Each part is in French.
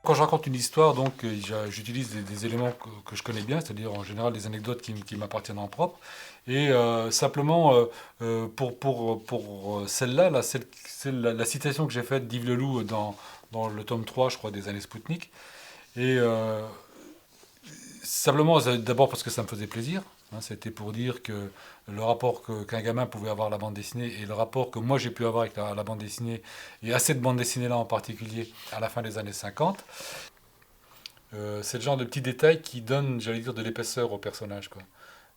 Quand je raconte une histoire, donc j'utilise des éléments que je connais bien, c'est-à-dire en général des anecdotes qui m'appartiennent en propre. Et simplement, pour celle-là, la citation que j'ai faite d'Yves Leloup dans le tome 3, je crois, des années Spoutnik. Et simplement, d'abord parce que ça me faisait plaisir. Hein, c'était pour dire que le rapport qu'un gamin pouvait avoir à la bande dessinée et le rapport que moi j'ai pu avoir avec la bande dessinée, et à cette bande dessinée-là en particulier, à la fin des années 50, c'est le genre de petits détails qui donnent, j'allais dire, de l'épaisseur au personnage, quoi.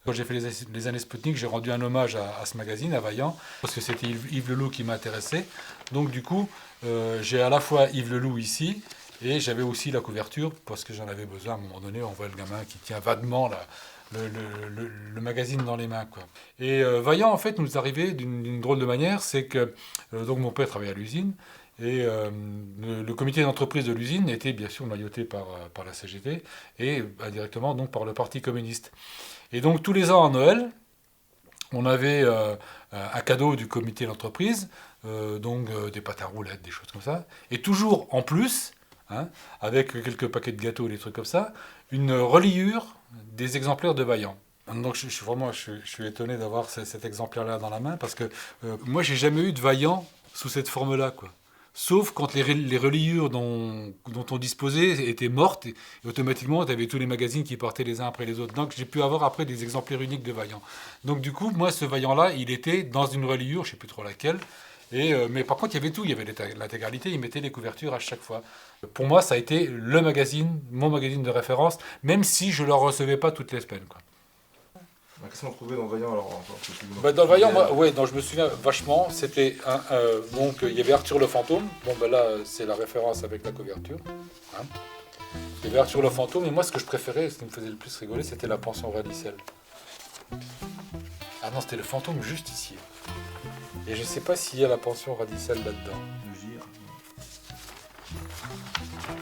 Quand j'ai fait les années Spoutnik, j'ai rendu un hommage à ce magazine, à Vaillant, parce que c'était Yves Leloup qui m'intéressait. Donc du coup, j'ai à la fois Yves Leloup ici, et j'avais aussi la couverture, parce que j'en avais besoin. À un moment donné, on voit le gamin qui tient vadement le magazine dans les mains, quoi. Et Vaillant, en fait, nous arrivait d'une drôle de manière, c'est que donc mon père travaillait à l'usine, et le comité d'entreprise de l'usine était bien sûr noyauté par la CGT, et directement donc par le Parti communiste. Et donc tous les ans à Noël, on avait un cadeau du comité d'entreprise, des pâtes à roulettes, des choses comme ça. Et toujours en plus, hein, avec quelques paquets de gâteaux, des trucs comme ça, une reliure des exemplaires de Vaillant. Donc je suis étonné d'avoir cet exemplaire-là dans la main parce que moi j'ai jamais eu de Vaillant sous cette forme-là, quoi. Sauf quand les reliures dont on disposait étaient mortes, et automatiquement, tu avais tous les magazines qui partaient les uns après les autres. Donc j'ai pu avoir après des exemplaires uniques de Vaillant. Donc du coup, moi, ce Vaillant-là, il était dans une reliure, je ne sais plus trop laquelle. Mais par contre, il y avait tout, il y avait l'intégralité, il mettait les couvertures à chaque fois. Pour moi, ça a été le magazine, mon magazine de référence, même si je ne le recevais pas toutes les semaines, quoi. Qu'est-ce qu'on trouvait dans Vaillant alors Bah, dans le Vaillant, moi, ouais, je me souviens vachement. C'était donc il y avait Arthur le fantôme. Bon, ben là, c'est la référence avec la couverture. Hein. Il y avait Arthur le fantôme, et moi, ce que je préférais, ce qui me faisait le plus rigoler, c'était la pension Radicelle. Ah non, c'était le fantôme juste ici. Et je sais pas s'il y a la pension Radicelle là-dedans.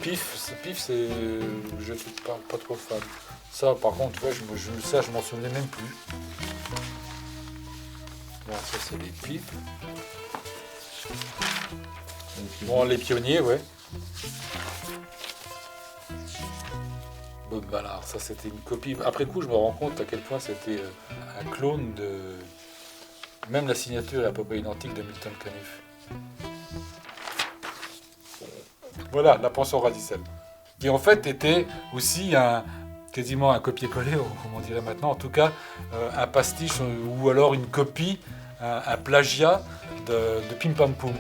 Pif, c'est, je suis pas trop fan. Ça, par contre, tu vois, je m'en souvenais même plus. Bon, ça, c'est les pipes. Bon, les pionniers, ouais. Bob Ballard, ça, c'était une copie. Après coup, je me rends compte à quel point c'était un clone de... Même la signature est à peu près identique de Milton Caniff. Voilà, la pension Radicelle. Qui, en fait, était aussi quasiment un copier-coller, comme on dirait maintenant, en tout cas un pastiche ou alors une copie, un plagiat de Pim Pam Poum.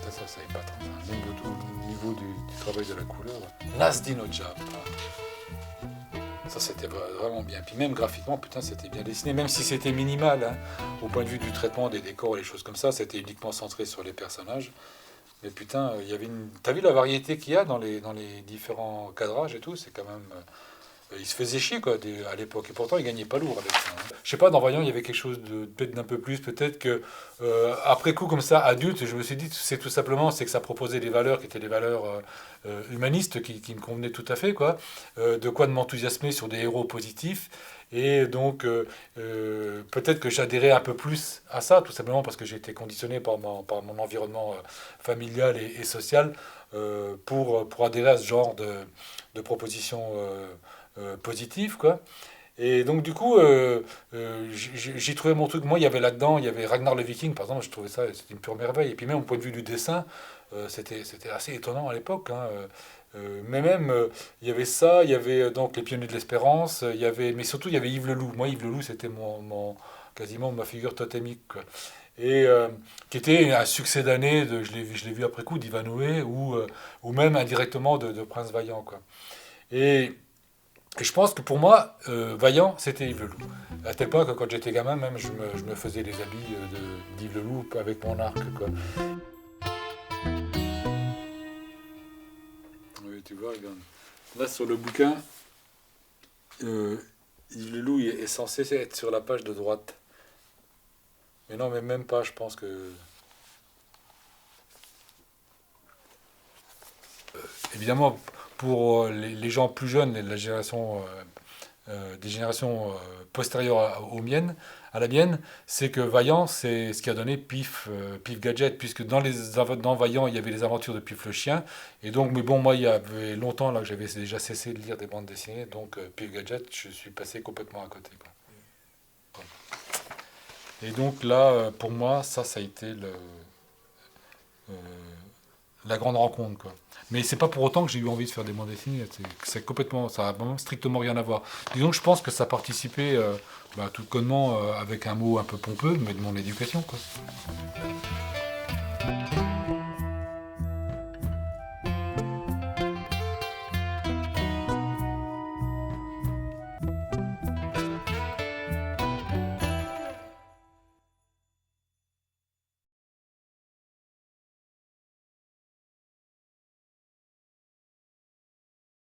Ça est pas trop mal. Même au niveau du travail de la couleur. Nasdin Ojab. Ça, c'était vraiment bien. Puis même graphiquement, putain, c'était bien dessiné, même si c'était minimal, hein, au point de vue du traitement des décors et des choses comme ça, c'était uniquement centré sur les personnages. Mais putain, il y avait une... T'as vu la variété qu'il y a dans les différents cadrages et tout? C'est quand même... il se faisait chier, quoi, à l'époque. Et pourtant, il gagnait pas lourd avec ça, hein. Je sais pas, dans Vaillant, il y avait quelque chose peut-être d'un peu plus. Peut-être que, après coup, comme ça, adulte, je me suis dit, c'est tout simplement, c'est que ça proposait des valeurs qui étaient des valeurs humanistes qui me convenaient tout à fait, quoi. De quoi de m'enthousiasmer sur des héros positifs. Et donc, peut-être que j'adhérais un peu plus à ça, tout simplement parce que j'ai été conditionné par mon environnement familial et social pour adhérer à ce genre de propositions positives, quoi. Et donc du coup, j'ai trouvé mon truc. Moi, il y avait là-dedans, il y avait Ragnar le Viking, par exemple, je trouvais ça, c'était une pure merveille. Et puis même au point de vue du dessin, c'était assez étonnant à l'époque, hein. Mais même, il y avait ça, il y avait donc les Pionniers de l'Espérance, il y avait, mais surtout il y avait Yves Leloup. Moi, Yves Leloup, c'était quasiment ma figure totémique, quoi. Et qui était un succès d'année, je l'ai vu après coup, d'Ivanhoé, ou même indirectement de Prince Vaillant, quoi. Et et je pense que pour moi, Vaillant, c'était Yves Leloup. À tel point que quand j'étais gamin, même, je me faisais des habits d'Yves Leloup avec mon arc, quoi. Oui, tu vois, regarde. Là, sur le bouquin, euh, Yves Leloup est censé être sur la page de droite. Mais non, mais même pas, je pense que... Évidemment, pour les gens plus jeunes, la génération des générations postérieures aux miennes, à la mienne, c'est que Vaillant, c'est ce qui a donné Pif, Pif Gadget, puisque dans Vaillant, il y avait les aventures de Pif le chien, et donc, mais bon, moi, il y avait longtemps là que j'avais déjà cessé de lire des bandes dessinées, donc Pif Gadget, je suis passé complètement à côté, quoi. Et donc là, pour moi, ça a été euh, la grande rencontre, quoi. Mais c'est pas pour autant que j'ai eu envie de faire des bandes dessinées. C'est complètement, ça a vraiment strictement rien à voir. Disons que je pense que ça participait, tout connement, avec un mot un peu pompeux, mais de mon éducation, quoi.